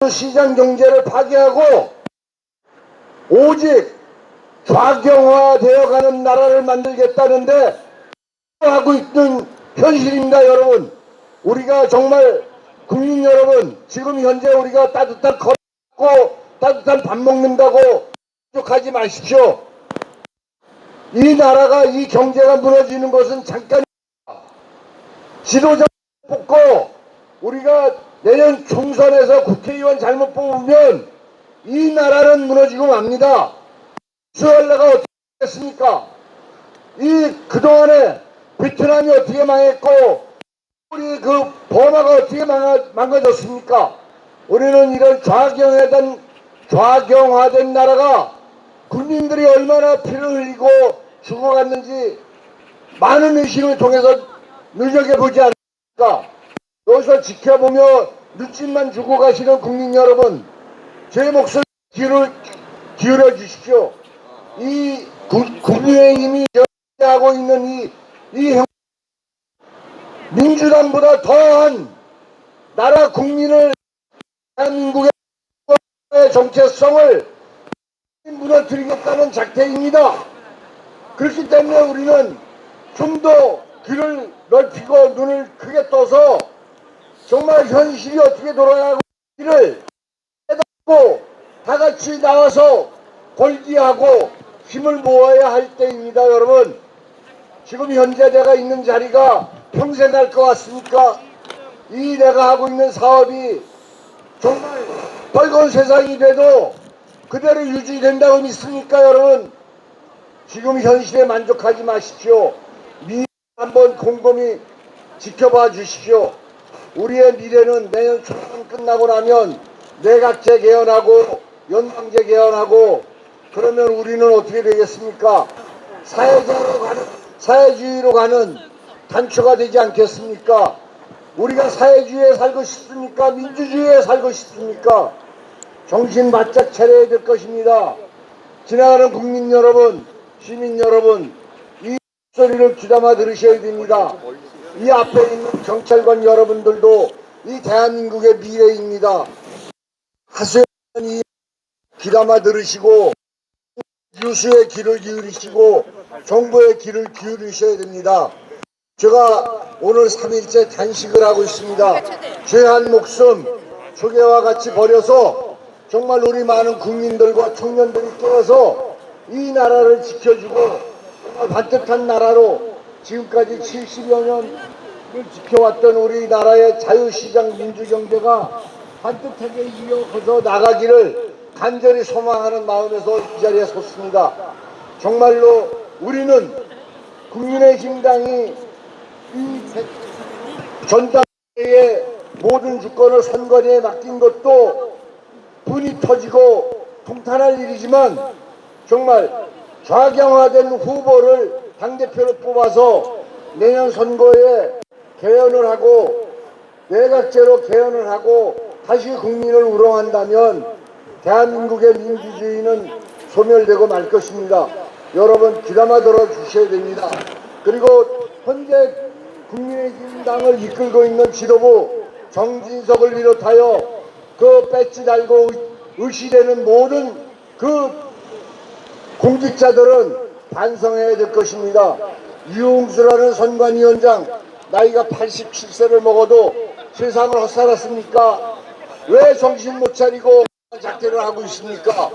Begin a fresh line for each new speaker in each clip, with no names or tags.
시장 경제를 파괴하고 오직 좌경화되어가는 나라를 만들겠다는데 하고 있는 현실입니다. 여러분, 우리가 정말 국민 여러분, 지금 현재 우리가 따뜻한 거 먹고 따뜻한 밥 먹는다고 만족하지 마십시오. 이 나라가, 이 경제가 무너지는 것은 잠깐입니다. 지도자 뽑고 우리가 내년 총선에서 국회의원 잘못 뽑으면 이 나라는 무너지고 맙니다. 수할라가 어떻게 됐습니까? 그동안에 베트남이 어떻게 망했고 우리 그 버마가 어떻게 망가졌습니까? 우리는 이런 좌경화된 나라가 국민들이 얼마나 피를 흘리고 죽어갔는지 많은 의식을 통해서 눈여겨보지 않습니까? 여기서 지켜보며 눈짓만 주고 가시는 국민 여러분, 제 목소리 기울여 주십시오. 이 국민의힘이 하고 있는 이 민주당보다 더한 나라 국민을 대한민국의 정체성을 무너뜨리겠다는 작태입니다. 그렇기 때문에 우리는 좀 더 귀를 넓히고 눈을 크게 떠서 정말 현실이 어떻게 돌아가고 있는지를 깨닫고 다 같이 나와서 골기하고 힘을 모아야 할 때입니다. 여러분, 지금 현재 내가 있는 자리가 평생 갈 것 같습니까? 내가 하고 있는 사업이 정말 빨간 세상이 돼도 그대로 유지된다고 믿습니까? 여러분, 지금 현실에 만족하지 마십시오. 한번 곰곰이 지켜봐 주십시오. 우리의 미래는 내년 총선 끝나고 나면 내각제 개헌하고 연방제 개헌하고 그러면 우리는 어떻게 되겠습니까? 사회주의로 가는 단초가 되지 않겠습니까? 우리가 사회주의에 살고 싶습니까? 민주주의에 살고 싶습니까? 정신 바짝 차려야 될 것입니다. 지나가는 국민 여러분, 시민 여러분, 이 소리를 귀담아 들으셔야 됩니다. 이 앞에 있는 경찰관 여러분들도 이 대한민국의 미래입니다. 하소연 이 귀담아 들으시고 유수의 귀를 기울이시고 정부의 귀를 기울이셔야 됩니다. 제가 오늘 3일째 단식을 하고 있습니다. 죄한 목숨 초계와 같이 버려서 정말 우리 많은 국민들과 청년들이 깨어서 이 나라를 지켜주고 반듯한 나라로 지금까지 70여 년을 지켜왔던 우리나라의 자유시장 민주경제가 반듯하게 이어서 나가기를 간절히 소망하는 마음에서 이 자리에 섰습니다. 정말로 우리는 국민의힘당이 이 전당대회의 모든 주권을 선관위에 맡긴 것도 분이 터지고 통탄할 일이지만 정말 좌경화된 후보를 당대표로 뽑아서 내년 선거에 개헌을 하고 내각제로 개헌을 하고 다시 국민을 우롱한다면 대한민국의 민주주의는 소멸되고 말 것입니다. 여러분 귀담아 들어주셔야 됩니다. 그리고 현재 국민의힘당을 이끌고 있는 지도부 정진석을 비롯하여 그 배지 달고 의시되는 모든 그 공직자들은 반성해야 될 것입니다. 유흥수라는 선관위원장 나이가 87세를 먹어도 세상을 헛살았습니까? 왜 정신 못 차리고 작태를 하고 있습니까?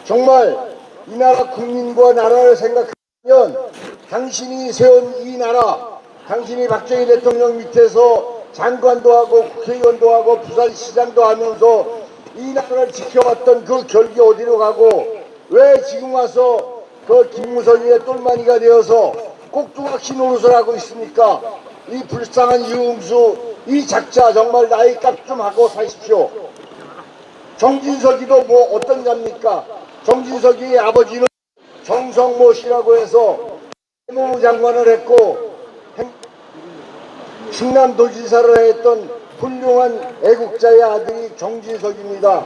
정말 이 나라 국민과 나라를 생각하면 당신이 세운 이 나라, 당신이 박정희 대통령 밑에서 장관도 하고 국회의원도 하고 부산시장도 하면서 이 나라를 지켜왔던 그 결기 어디로 가고 왜 지금 와서 그 김무성의 똘마니가 되어서 꼭두각시 노릇을 하고 있습니까? 이 불쌍한 유흥수, 이 작자 정말 나이 값 좀 하고 사십시오. 정진석이도 뭐 어떤 자입니까? 정진석이 아버지는 정성모 씨라고 해서 해무부 장관을 했고 충남도지사를 했던 훌륭한 애국자의 아들이 정진석입니다.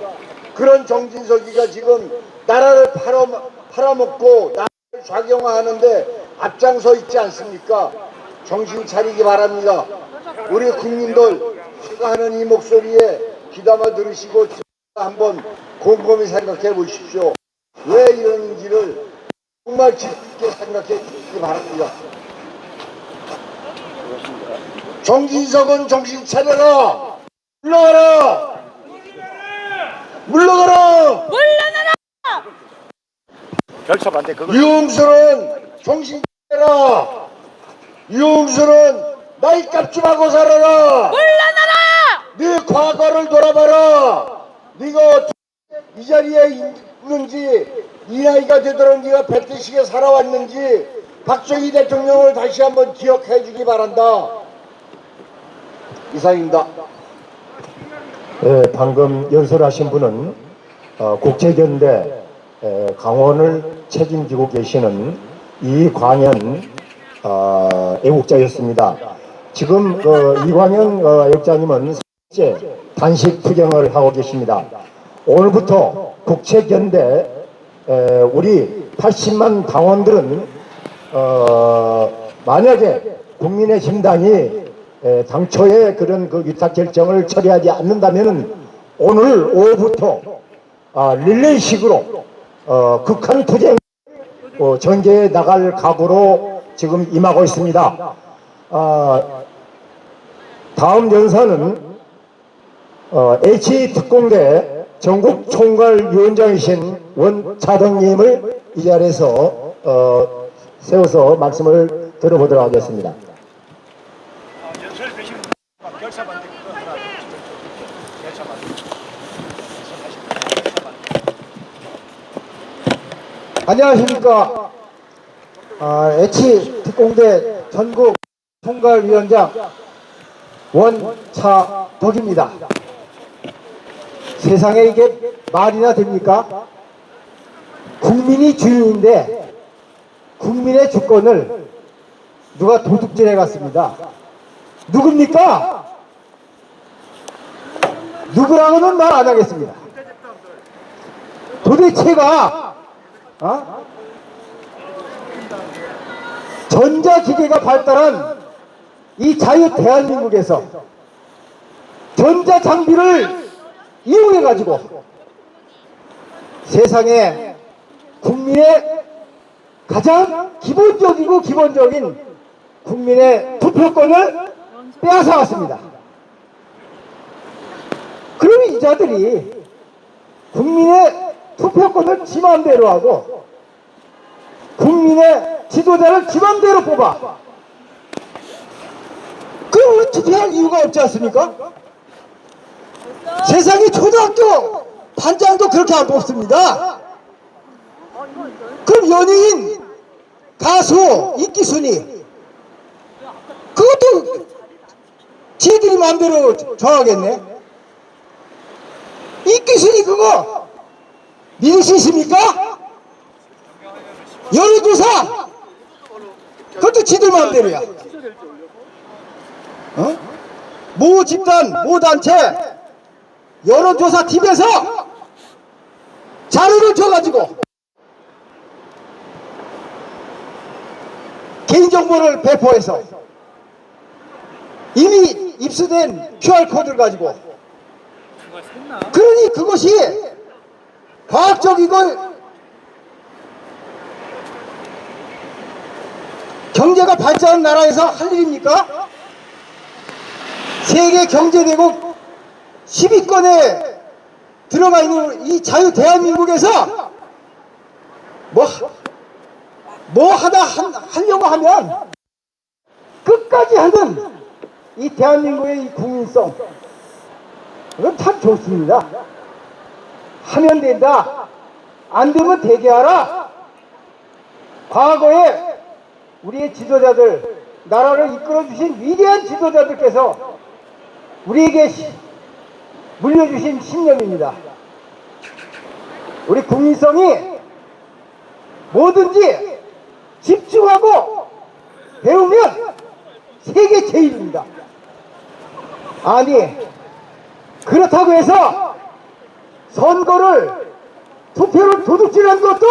그런 정진석이가 지금 나라를 팔아먹고 나라를 좌경화하는데 앞장서 있지 않습니까? 정신 차리기 바랍니다. 우리 국민들 제가 하는 이 목소리에 귀담아 들으시고 한번 곰곰이 생각해 보십시오. 왜 이러는지를 정말 깊게 생각해 주시기 바랍니다. 정진석은 정신 차려라! 물러가라! 물러가라!
결사 반대 그거.
유흥수는 정신 차려라! 유흥수는 나이 값 좀 하고 살아라!
물러나라!
네 과거를 돌아봐라! 네가 이 자리에 있는지 이 나이가 되도록 네가 뱉으시게 살아왔는지 박정희 대통령을 다시 한번 기억해 주기 바란다. 이상입니다.
방금 연설하신 분은 국제견대 강원을 책임지고 계시는 이광현 애국자였습니다. 지금 이광현 애국자님은 현재 단식 투쟁을 하고 계십니다. 오늘부터 국제견대 우리 80만 당원들은 만약에 국민의힘당이 당초에 그런 그 위탁 결정을 처리하지 않는다면은 오늘 오후부터 릴레이식으로 극한 투쟁 전개해 나갈 각오로 지금 임하고 있습니다. 다음 연사는 H특공대 전국 총괄위원장이신 원차덕님을 이 자리에서 세워서 말씀을 들어보도록 하겠습니다.
연설 대신 결사 반대 그거 하나. 결사 반대.
안녕하십니까. H특공대 전국 총괄위원장 원차덕입니다. 세상에 이게 말이나 됩니까? 국민이 주인인데 국민의 주권을 누가 도둑질해 갔습니다. 누굽니까? 누구라고는 말 안 하겠습니다. 도대체가 전자기계가 발달한 이 자유 대한민국에서 전자장비를 이용해가지고 세상에 국민의 가장 기본적이고 기본적인 국민의 투표권을 빼앗아왔습니다. 그럼 이 자들이 국민의 투표권을 지 맘대로 하고 국민의 지도자를 지 맘대로 뽑아. 그럼 투표할 이유가 없지 않습니까? 세상에 초등학교 반장도 그렇게 안 뽑습니다. 그럼 연예인, 가수, 인기순위 그것도 지들이 마음대로 정하겠네. 인기순위 그거 믿을 수 있습니까? 여론조사 그것도 지들 마음대로야. 모 집단, 모 단체 여론조사 팀에서 자료를 줘가지고 개인정보를 배포해서 이미 입수된 QR코드를 가지고 그러니 그것이 과학적이고 경제가 발전한 나라에서 할 일입니까? 세계 경제대국 10위권에 들어가 있는 이 자유 대한민국에서 뭐 하려고 하면 끝까지 하는 이 대한민국의 이 국민성 그건 참 좋습니다. 하면 된다. 안 되면 대개하라. 과거에 우리의 지도자들, 나라를 이끌어주신 위대한 지도자들께서 우리에게 물려주신 신념입니다. 우리 국민성이 뭐든지 집중하고 배우면 세계 제일입니다. 아니 그렇다고 해서 선거를 투표를 도둑질하는 것도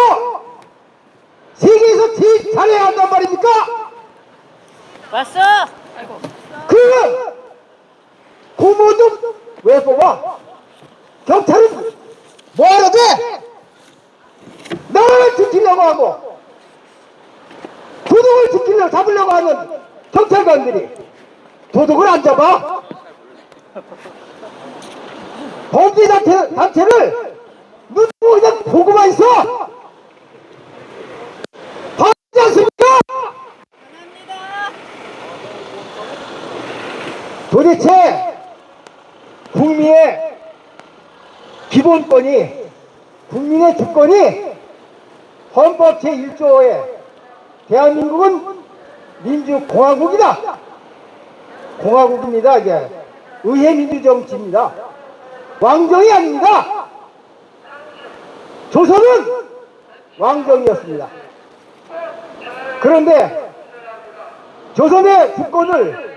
세계에서 제일 잘해야 한단 말입니까?
왔어! 아이고.
그러면 고모도 왜 뽑아? 경찰은 하고 도둑을 잡으려고 하는 경찰관들이 도둑을 안 잡아? 범죄 단체를 눈으로 그냥 보고만 있어! 봤지 않습니까? 도대체 국민의 기본권이, 국민의 주권이 헌법 제1조에 대한민국은 민주공화국이다. 공화국입니다. 이게 의회 민주정치입니다. 왕정이 아닙니다. 조선은 왕정이었습니다. 그런데 조선의 주권을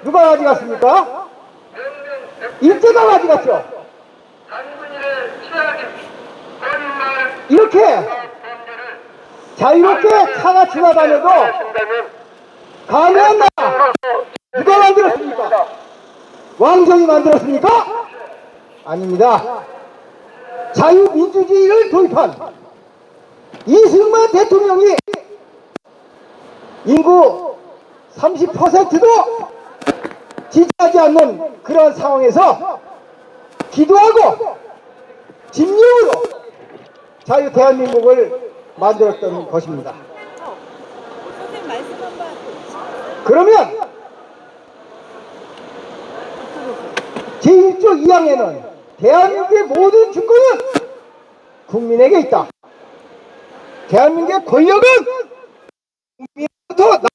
누가 가져갔습니까? 일제가 가져갔죠. 이렇게 자유롭게 차가 지나다녀도 가능한 나라 누가 만들었습니까? 왕정이 만들었습니까? 아닙니다. 자유민주주의를 도입한 이승만 대통령이 인구 30%도 지지하지 않는 그런 상황에서 기도하고 집념으로 자유 대한민국을 만들었던 것입니다.
선생님 말씀 한번.
그러면 제1조 2항에는 대한민국의 모든 주권은 국민에게 있다. 대한민국의 권력은 국민으로부터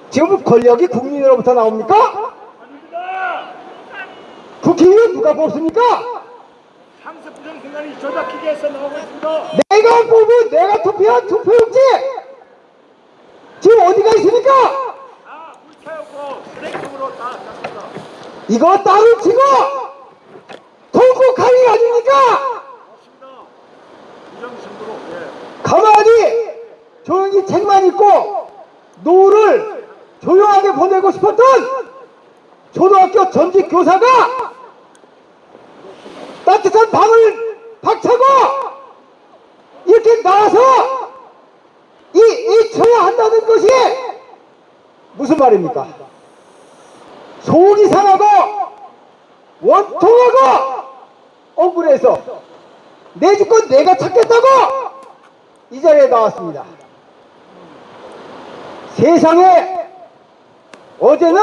지금 권력이 국민으로부터 나옵니까? 국회의원 누가 뽑습니까?
상습 부정선관위 조작기계에서 나오고 있습니다.
내가 뽑은, 내가 투표한 투표용지 지금 어디가 있습니까?
다 불태웠고 쓰레기통으로 다 놨습니다.
이거 땅을 치고 통곡하는 게 아닙니까?
맞습니다. 부정선거로
가만히 조용히 책만 읽고 노후를 조용하게 보내고 싶었던 초등학교 전직 교사가 따뜻한 방을 박차고 이렇게 나와서 쳐야 한다는 것이 무슨 말입니까? 속이 상하고 원통하고 억울해서 내 주권 내가 찾겠다고 이 자리에 나왔습니다. 세상에 어제는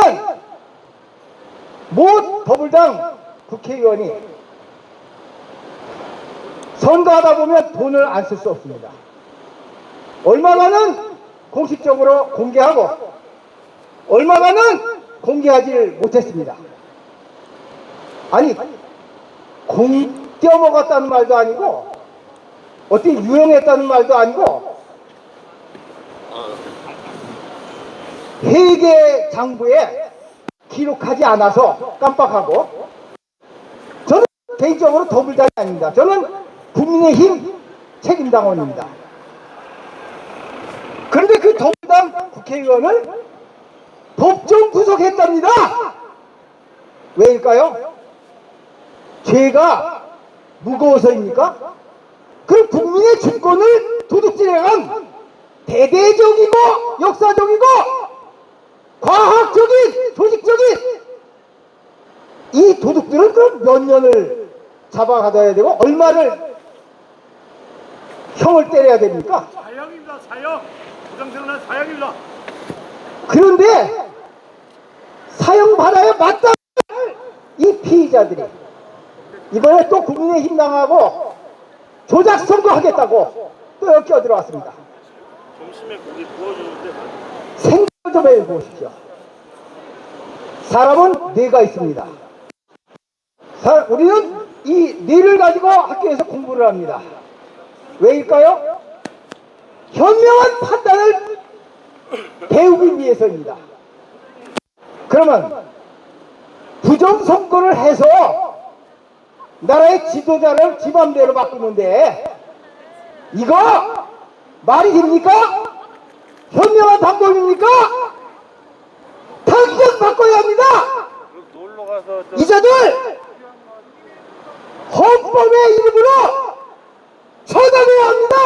모 더불당 국회의원이 선거하다 보면 돈을 안 쓸 수 없습니다. 얼마만은 공식적으로 공개하고 얼마만은 공개하지 못했습니다. 아니 띄어먹었다는 말도 아니고 어떻게 유용했다는 말도 아니고 회계 장부에 기록하지 않아서 깜빡하고 저는 개인적으로 더불당이 아닙니다. 저는 국민의힘 책임당원입니다. 그런데 그 더불당 국회의원을 법정 구속했답니다. 왜일까요? 죄가 무거워서입니까? 그 국민의 주권을 도둑질해간 대대적이고 역사적이고 과학적인 조직적인 이 도둑들은 그럼 몇 년을 잡아가둬야 되고 얼마를 형을 때려야 됩니까?
사형입니다. 사형. 부정선거는 사형입니다.
그런데 사형받아야 마땅한 이 피의자들이 이번에 또 국민의힘 당하고 조작 선거하겠다고 또 여기 껴들어왔습니다.
점심에 고기 구워주는데
생각 좀 해보십시오. 사람은 뇌가 있습니다. 우리는 이 뇌를 가지고 학교에서 공부를 합니다. 왜일까요? 현명한 판단을 배우기 위해서입니다. 그러면 부정선거를 해서 나라의 지도자를 지 맘대로 바꾸는데 이거 말이 됩니까? 현명한 방법입니까? 당장 바꿔야 합니다. 이자들 헌법의 이름으로 처단해야 합니다.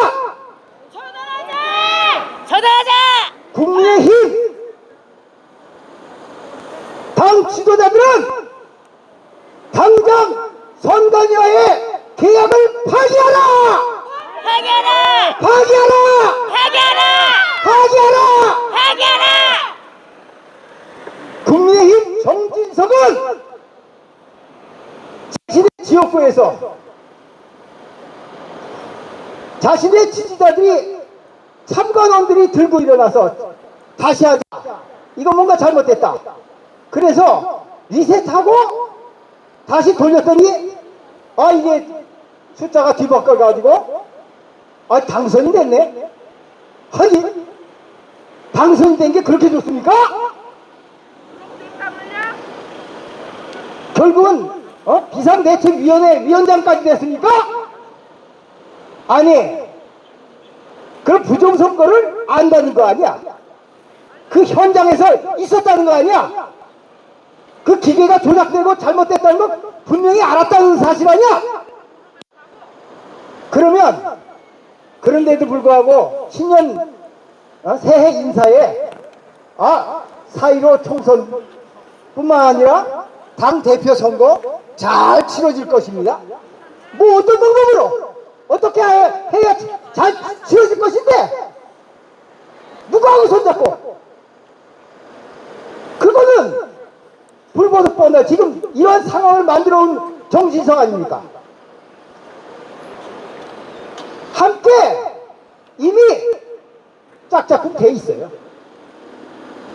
지도자들은 당장 선관위와의 계약을 파기하라!
파괴라!
파기하라!
파괴라!
파기하라!
파괴라!
국민의힘 정진석은 자신의 지역구에서 자신의 지지자들이 참관원들이 들고 일어나서 다시 하자. 이거 뭔가 잘못됐다. 그래서 리셋하고 다시 돌렸더니 이게 숫자가 뒤바꿔가지고 당선이 됐네. 아니 당선이 된 게 그렇게 좋습니까? 결국은 비상대책위원회 위원장까지 됐습니까? 아니 그럼 부정선거를 안다는 거 아니야? 그 현장에서 있었다는 거 아니야? 그 기계가 조작되고 잘못됐다는 거 분명히 알았다는 사실 아니야? 그러면 그런데도 불구하고 신년 새해 인사에 4.15 총선 뿐만 아니라 당 대표 선거 잘 치러질 것입니다. 뭐 어떤 방법으로 어떻게 해야 잘 치러질 것인데 누구하고 손잡고 그거는 불보듯 뻔해. 지금 이런 상황을 만들어 온 정진석 아닙니까? 함께 이미 짝짝꿍 돼 있어요.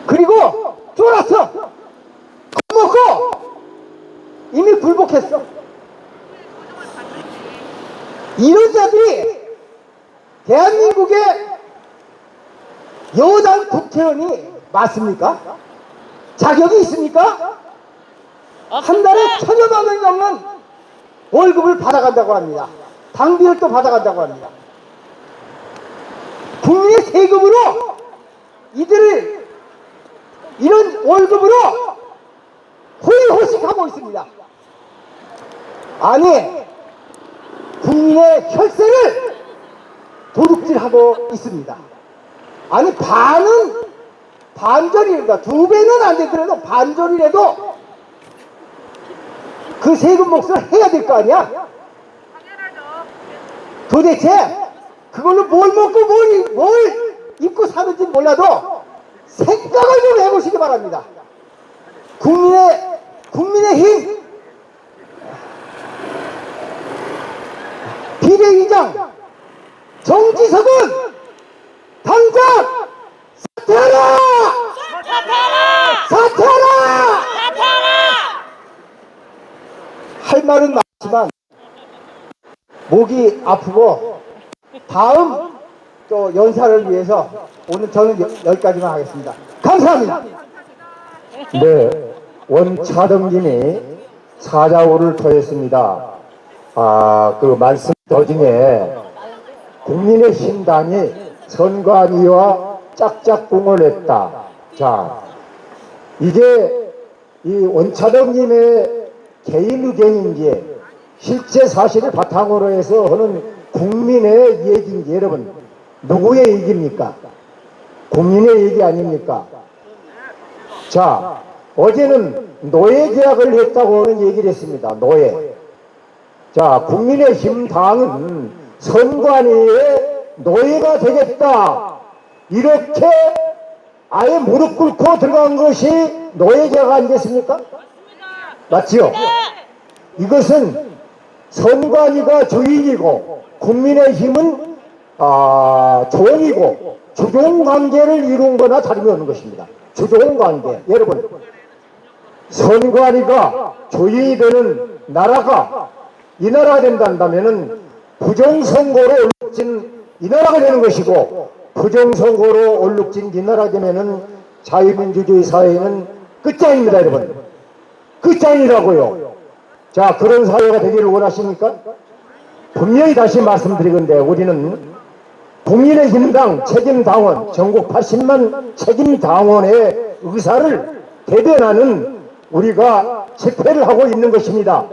그리고 쫄았어. 겁먹고 이미 굴복했어. 이런 자들이 대한민국의 여당 국회의원이 맞습니까? 자격이 있습니까? 한 달에 1,000여만 원 넘는 월급을 받아간다고 합니다. 당비를 또 받아간다고 합니다. 국민의 세금으로 이들을 이런 월급으로 호의호식하고 있습니다. 아니 국민의 혈세를 도둑질하고 있습니다. 아니 반절이니까 2배는 안 되더라도 반절이라도 그 세금 몫을 해야 될 거 아니야? 도대체 그걸로 뭘 먹고 뭘 입고 사는지 몰라도 생각을 좀 해보시기 바랍니다. 국민의힘 비대위장 정지석은 당장 사퇴하라! 사퇴하라! 할 말은 많지만 목이 아프고 다음 또 연사를 위해서 오늘 저는 여기까지만 하겠습니다. 감사합니다. 네, 원차등님이 사자오를 토했습니다. 그 말씀 도중에 국민의힘당이 선관위와 짝짝꿍을 했다. 자, 이게 이 원차등님의 개인 의견인지 실제 사실을 바탕으로 해서 하는 국민의 얘기인지 여러분 누구의 얘기입니까? 국민의 얘기 아닙니까? 자, 어제는 노예 계약을 했다고 하는 얘기를 했습니다. 노예. 자, 국민의힘 당은 선관위의 노예가 되겠다. 이렇게 아예 무릎 꿇고 들어간 것이 노예 계약 아니겠습니까? 맞지요? 이것은 선관위가 주인이고 국민의힘은 종이고 주종관계를 이룬 거나 다름이 없는 것입니다. 주종관계. 여러분 선관위가 주인이 되는 나라가 이 나라가 된다면은 부정선거로 얼룩진 이 나라가 되는 것이고 부정선거로 얼룩진 이 나라가 되면은 자유민주주의 사회는 끝장입니다. 여러분 끝장이라고요. 자, 그런 사회가 되기를 원하십니까? 분명히 다시 말씀드리건데 우리는 국민의힘당 책임당원 전국 80만 책임당원의 의사를 대변하는 우리가 집회를 하고 있는 것입니다.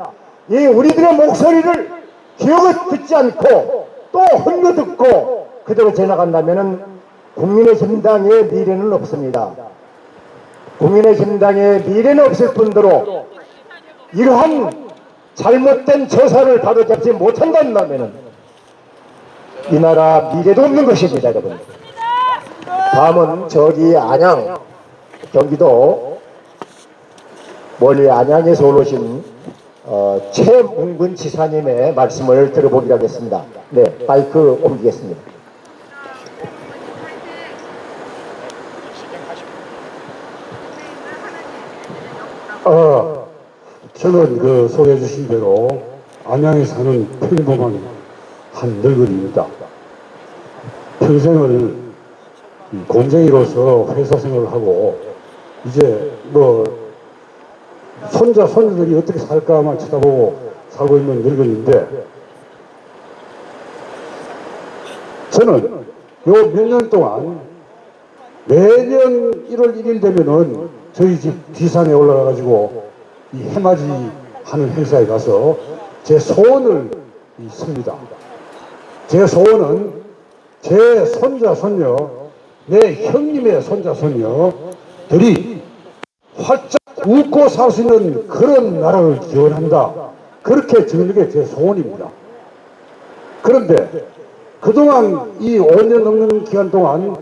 이 우리들의 목소리를 기억을 듣지 않고 또 흘려듣고 그대로 지나간다면 국민의힘당의 미래는 없습니다. 국민의힘당의 미래는 없을 뿐더러 이러한 잘못된 저사를 바로잡지 못한다면 이 나라 미래도 없는 것입니다, 여러분. 다음은 저기 안양, 경기도 멀리 안양에서 오신 최문근 지사님의 말씀을 들어보기로 하겠습니다. 네, 마이크 옮기겠습니다.
저는 그 소개해 주신 대로 안양에 사는 평범한 한 늙은이입니다. 평생을 공쟁이로서 회사 생활을 하고 이제 뭐 손자 손녀들이 어떻게 살까만 쳐다보고 살고 있는 늙은이인데, 저는 요 몇 년 동안 매년 1월 1일 되면은 저희 집 뒷산에 올라가 가지고 이 해맞이 하는 행사에 가서 제 소원을 씁니다. 제 소원은 제 손자 손녀, 내 형님의 손자 손녀들이 활짝 웃고 살 수 있는 그런 나라를 기원한다. 그렇게 적는 게 제 소원입니다. 그런데 그동안 이 5년 넘는 기간 동안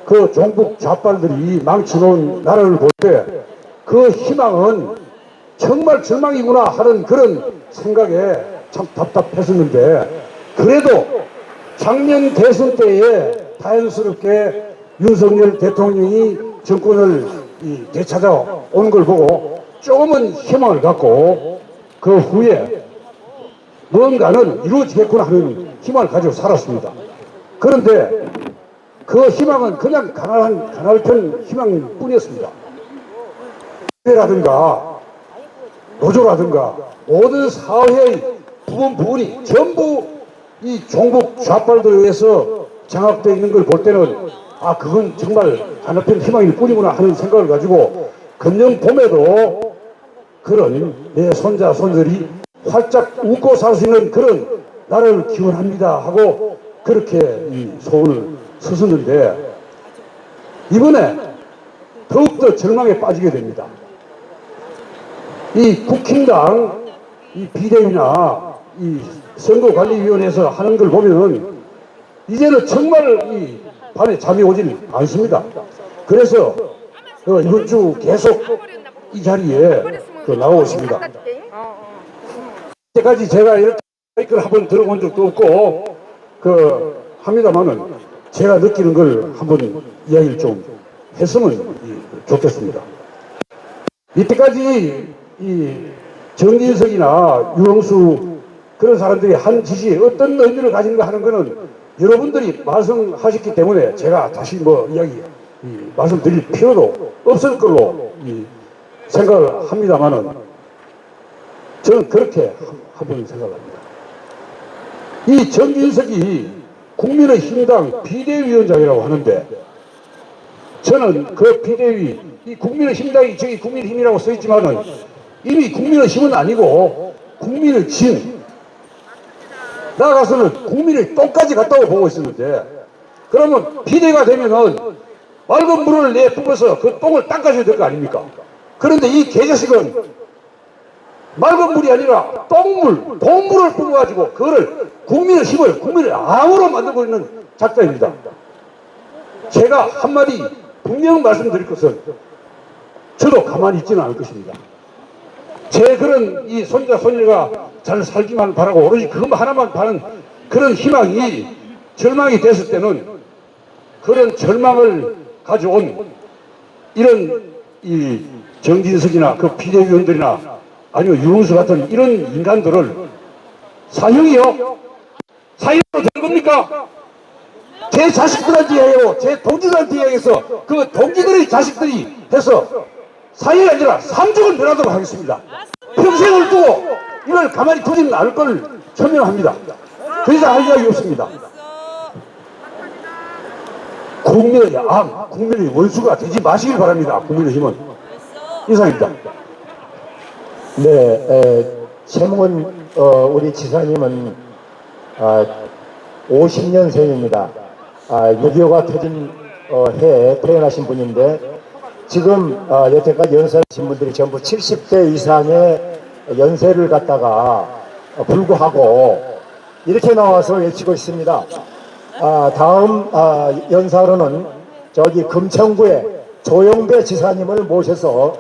그 종북 좌빨들이 망쳐놓은 나라를 볼 때 그 희망은 정말 절망이구나 하는 그런 생각에 참 답답했었는데, 그래도 작년 대선 때에 자연스럽게 윤석열 대통령이 정권을 되찾아온 걸 보고 조금은 희망을 갖고 그 후에 뭔가는 이루어지겠구나 하는 희망을 가지고 살았습니다. 그런데 그 희망은 그냥 가난한 희망뿐이었습니다. 라든가 노조라든가 모든 사회의 부분이 전부 이 종북 좌빨들에 의해서 장악되어 있는 걸 볼 때는 그건 정말 가냘픈 희망일 뿐이구나 하는 생각을 가지고 금년 봄에도 그런 내 손자 손들이 활짝 웃고 살 수 있는 그런 나라를 기원합니다 하고 그렇게 이 소원을 썼었는데, 이번에 더욱더 절망에 빠지게 됩니다. 이 국힘당 이 비대위나 이 선거관리위원회에서 하는 걸 보면은 이제는 정말 이 밤에 잠이 오질 않습니다. 그래서 이번 주 계속 이 자리에 나오고 있습니다. 이때까지 제가 이렇게 마이크를 한번 들어본 적도 없고 합니다만은 제가 느끼는 걸 한번 이야기를 좀 했으면 좋겠습니다. 이때까지 이 정진석이나 유영수 그런 사람들이 한 짓이 어떤 의미를 가진가 하는 거는 여러분들이 말씀하셨기 때문에 제가 다시 말씀드릴 필요도 없을 걸로 생각을 합니다만은, 저는 그렇게 한번 생각합니다. 이 정진석이 국민의힘당 비대위원장이라고 하는데, 저는 그 비대위, 이 국민의힘당이 저기 국민의힘이라고 써있지만은 이미 국민의힘은 아니고 국민의진, 나아가서는 국민의 똥까지 갔다고 보고 있었는데, 그러면 비대가 되면은 맑은 물을 내뿜어서 그 똥을 닦아줘야 될 거 아닙니까? 그런데 이 개자식은 맑은 물이 아니라 똥물, 동물을 뿜어가지고 그거를 국민의 암으로 만들고 있는 작자입니다. 제가 한마디 분명 말씀드릴 것은 저도 가만히 있지는 않을 것입니다. 제 그런 이 손자 손녀가 잘 살기만 바라고 오로지 그것만 하나만 바라는 그런 희망이 절망이 됐을 때는 그런 절망을 가져온 이런 이 정진석이나 그 비대위원들이나 아니면 유흥수 같은 이런 인간들을 사형이요? 사형으로 된 겁니까? 제 자식들한테 이야기하고 제 동지들한테 이야기해서 그 동지들의 자식들이 해서 사형이 아니라 3죽을 면하도록 하겠습니다. 평생을 두고 이걸 가만히 두지는 않을 걸 천명합니다. 그 이상 할 이야기 없습니다. 국민의 암, 국민의 원수가 되지 마시길 바랍니다. 국민의힘은. 이상입니다.
네, 최문근 우리 지사님은 50년생입니다. 6.25가 터진 해에 태어나신 분인데 지금 여태까지 연설하신 분들이 전부 70대 이상의 연세를 갖다가 불구하고 이렇게 나와서 외치고 있습니다. 다음 연사로는 저기 금천구의 조영배 지사님을 모셔서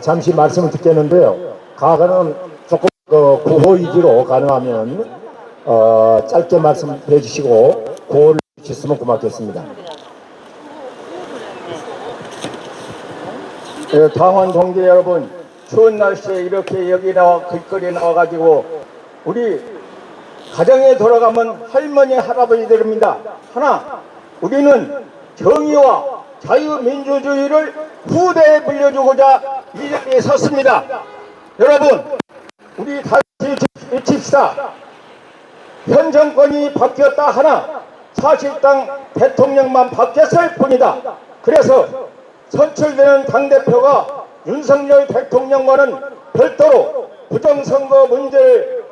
잠시 말씀을 듣겠는데요. 과거는 조금 구호이기로 가능하면 짧게 말씀해 주시고 구호를 주셨으면 고맙겠습니다.
당원 동지 여러분, 추운 날씨에 이렇게 여기 나와 길거리에 나와가지고 우리 가정에 돌아가면 할머니 할아버지들입니다. 하나, 우리는 정의와 자유민주주의를 후대에 물려주고자 이 자리에 섰습니다. 여러분, 우리 다시 외칩시다. 현 정권이 바뀌었다 하나 사실상 대통령만 바뀌었을 뿐이다. 그래서 선출되는 당대표가 윤석열 대통령과는 별도로 부정선거 문제를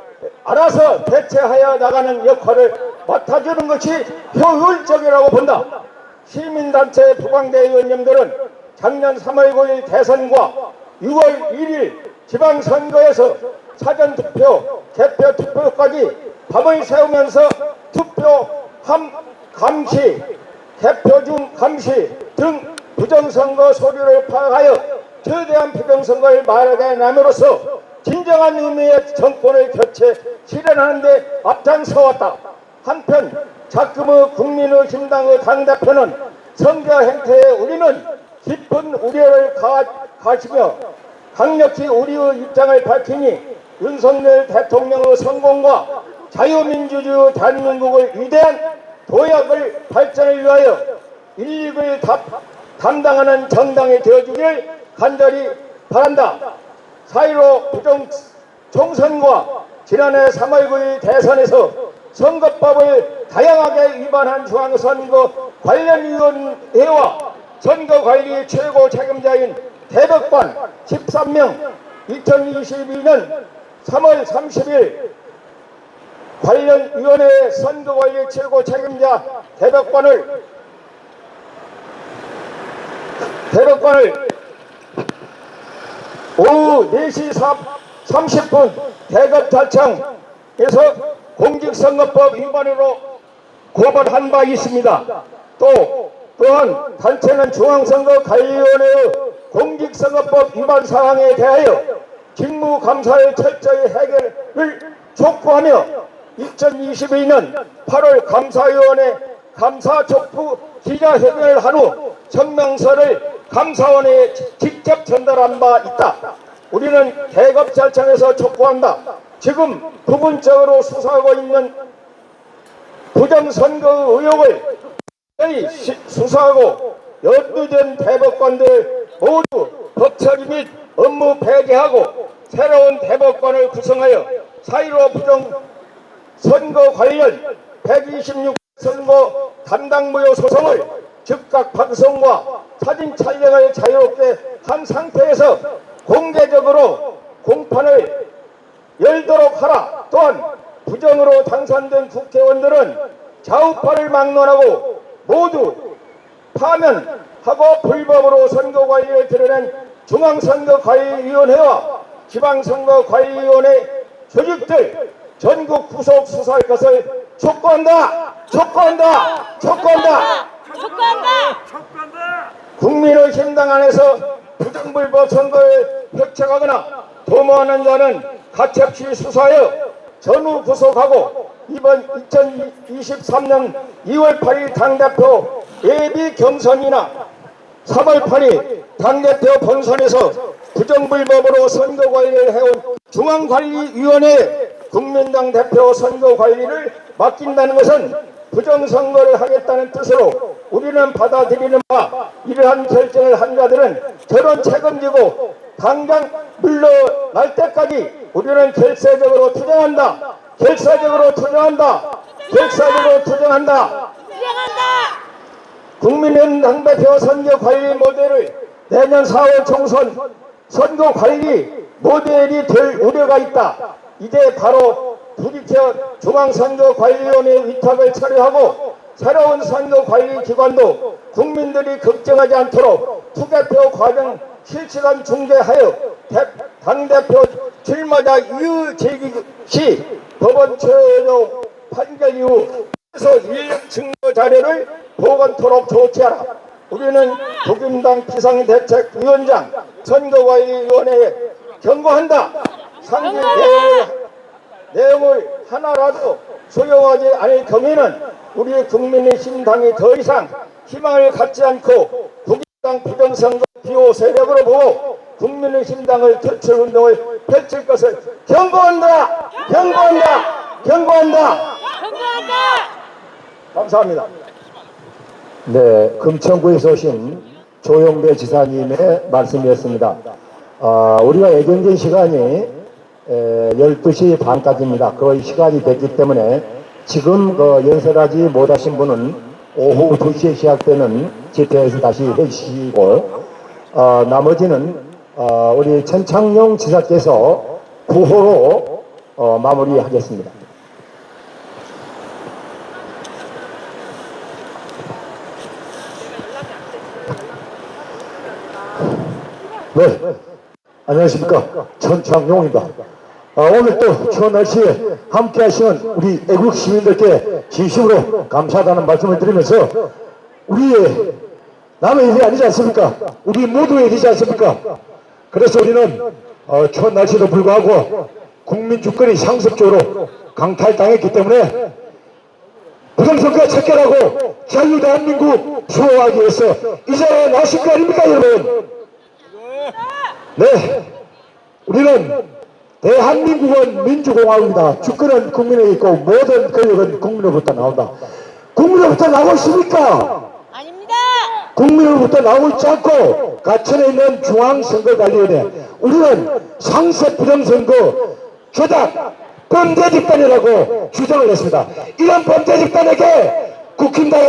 알아서 대처하여 나가는 역할을 맡아주는 것이 효율적이라고 본다. 시민단체 부광대 의원님들은 작년 3월 9일 대선과 6월 1일 지방선거에서 사전투표, 개표투표까지 밤을 새우면서 투표함 감시, 개표 중 감시 등 부정선거 소리를 파악하여 최대한 부정선거를 막아냄으로써 진정한 의미의 정권을 교체 실현하는 데 앞장서왔다. 한편 자금의 국민의힘당의 당대표는 선거 행태에 우리는 깊은 우려를 가지며 강력히 우리의 입장을 밝히니 윤석열 대통령의 성공과 자유민주주의 대한민국의 위대한 도약을 발전을 위하여 일익을 담당하는 정당이 되어주기를 간절히 바란다. 4.15 부정총선과 지난해 3월 9일 대선에서 선거법을 다양하게 위반한 중앙선거관련위원회와 선거관리 최고 책임자인 대법관 13명 2022년 3월 30일 관련위원회 선거관리 최고 책임자 대법관을 오후 4시 30분 대검찰청에서 공직선거법 위반으로 고발한 바 있습니다. 또한 단체는 중앙선거관리위원회의 공직선거법 위반 사항에 대하여 직무감사를 철저히 해결을 촉구하며 2022년 8월 감사위원회 감사 촉구 기자회견을 한 후 성명서를 감사원에 직접 전달한 바 있다. 우리는 대검찰청에서 촉구한다. 지금 부분적으로 수사하고 있는 부정선거 의혹을 수사하고 연루된 대법관들 모두 법처리 및 업무 폐기하고 새로운 대법관을 구성하여 4.15 부정선거 관련 126 선거 담당무효 소송을 즉각 방송과 사진 촬영을 자유롭게 한 상태에서 공개적으로 공판을 열도록 하라. 또한 부정으로 당선된 국회의원들은 좌우파를 막론하고 모두 파면하고 불법으로 선거관리를 드러낸 중앙선거관리위원회와 지방선거관리위원회 조직들 전국 구속 수사할 것을 촉구한다. 국민의힘당 안에서 부정불법 선거에 협착하거나 도모하는 자는 가처없이 수사하여 전후 구속하고 이번 2023년 2월 8일 당대표 예비 경선이나 3월 8일 당대표 본선에서 부정불법으로 선거관리를 해온 중앙관리위원회 국민당 대표 선거관리를 맡긴다는 것은 부정선거를 하겠다는 뜻으로 우리는 받아들이는 바, 이러한 결정을 한 자들은 저런 책임지고 당장 물러날 때까지 우리는 결사적으로 투쟁한다. 국민의힘 당대표 선거관리 모델을 내년 4월 총선 선거관리 모델이 될 우려가 있다. 이제 바로 부딪혀 중앙선거관리위원회 위탁을 처리하고 새로운 선거관리기관도 국민들이 걱정하지 않도록 투개표 과정 실시간 중계하여 당대표 출마자 이의 제기 시 법원 최종 판결 이후 에서 인력 증거 자료를 보관토록 조치하라. 우리는 국민당 비상대책위원장 선거관리위원회에 경고한다. 상기 내용을 하나라도 수용하지 않을 경우에는 우리 국민의힘당이 더 이상 희망을 갖지 않고 국민당 부정선거 비호 세력으로 보고 국민의힘당을 퇴출운동을 펼칠 것을 경고한다. 경고한다. 경고한다.
경고한다.
감사합니다.
네, 금천구에서 오신 조영배 지사님의 말씀이었습니다. 우리가 예정된 시간이 12시 반까지입니다. 거의 시간이 됐기 때문에 지금 연설하지 못하신 분은 오후 2시에 시작되는 집회에서 다시 해주시고 나머지는 우리 천창용 지사께서 구호로 마무리하겠습니다. 네, 안녕하십니까. 천창용입니다. 오늘 또 추운 날씨에 함께 하시는 우리 애국 시민들께 진심으로 감사하다는 말씀을 드리면서 우리의 남의 일이 아니지 않습니까? 우리 모두의 일이지 않습니까? 그래서 우리는 추운 날씨도 불구하고 국민 주권이 상습적으로 강탈당했기 때문에 부정선거 척결하고 자유대한민국 수호하기 위해서 이 자리에 나오신 거 아닙니까, 여러분? 네, 우리는 대한민국은 민주공화국이다. 주권은 국민에게 있고 모든 권력은 국민으로부터 나온다. 국민으로부터 나오고 있습니까?
아닙니다.
국민으로부터 나오고 있지 않고 가천에 있는 중앙선거관리위원회, 우리는 상습 부정선거 조작 범죄 집단이라고 주장을 했습니다. 이런 범죄 집단에게 국힘당